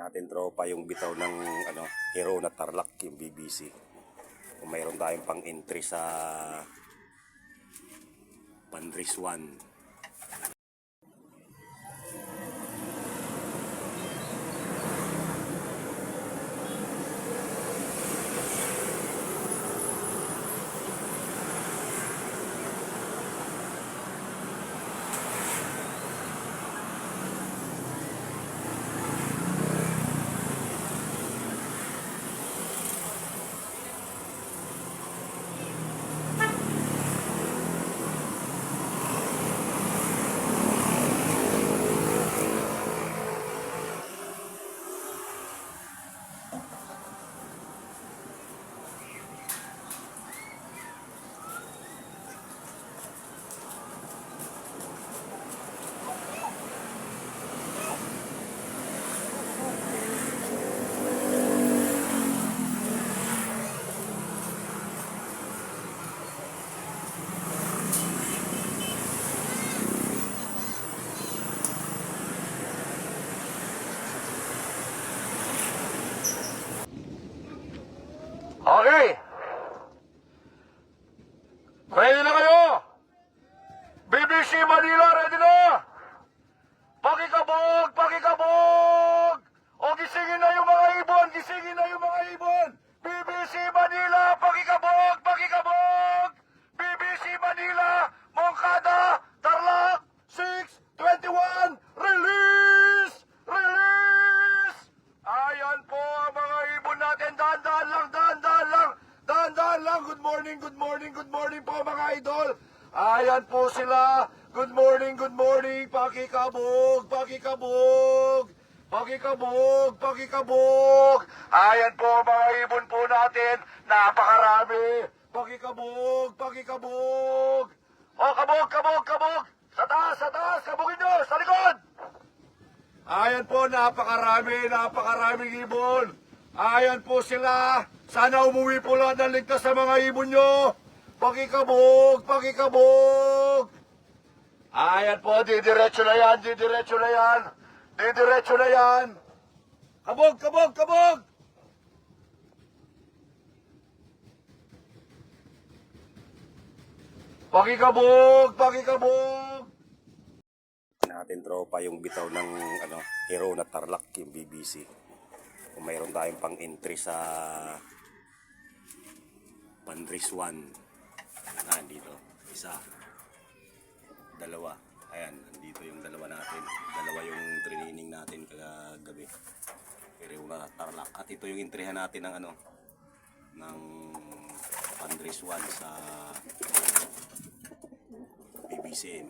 Natin tropa yung bitaw ng Hero na Tarlac, yung BBC. Kung mayroon tayong pang entry sa Pandris 1. Okay. Ready na kayo? BBC Manila, ready na? Pakikabog, pakikabog! O gisingin na yung mga ibon, gisingin na yung mga ibon! BBC Manila, pakikabog, pakikabog! BBC Manila, Moncada, Tarlac, 6:21, release! Release! Ayan po ang mga ibon natin, dahan-dahan lang, dahan-dahan lang, dahan-dahan lang. Good morning, good morning, good morning po mga idol. Ayan po sila. Good morning, good morning. Pakikabog, pakikabog. Pakikabog, pakikabog. Ayan po mga ibon po natin. Napakarami. Pakikabog, pakikabog. Oh, kabog, kabog, kabog. Sa taas, kabugin nyo, sa likod. Ayan po, napakaraming ibon. Ayan po sila. Sana umuwi po lahat ng ligtas sa mga ibon nyo. Pakikabog, pakikabog. Ayan po, didiretso na yan, didiretso na yan. Didiretso na yan. Kabog, kabog, kabog. Pakikabog, pakikabog. Natin tropa yung bitaw ng Hero na Tarlac, yung BBC. Kung mayroon tayong pang entry sa Pandris 1. Dito, isa, dalawa. Ayan, nandito yung dalawa natin. Dalawa yung training natin kagabi. Hero na Tarlac. At ito yung entryhan natin ng ng Pandris 1 sa BBC.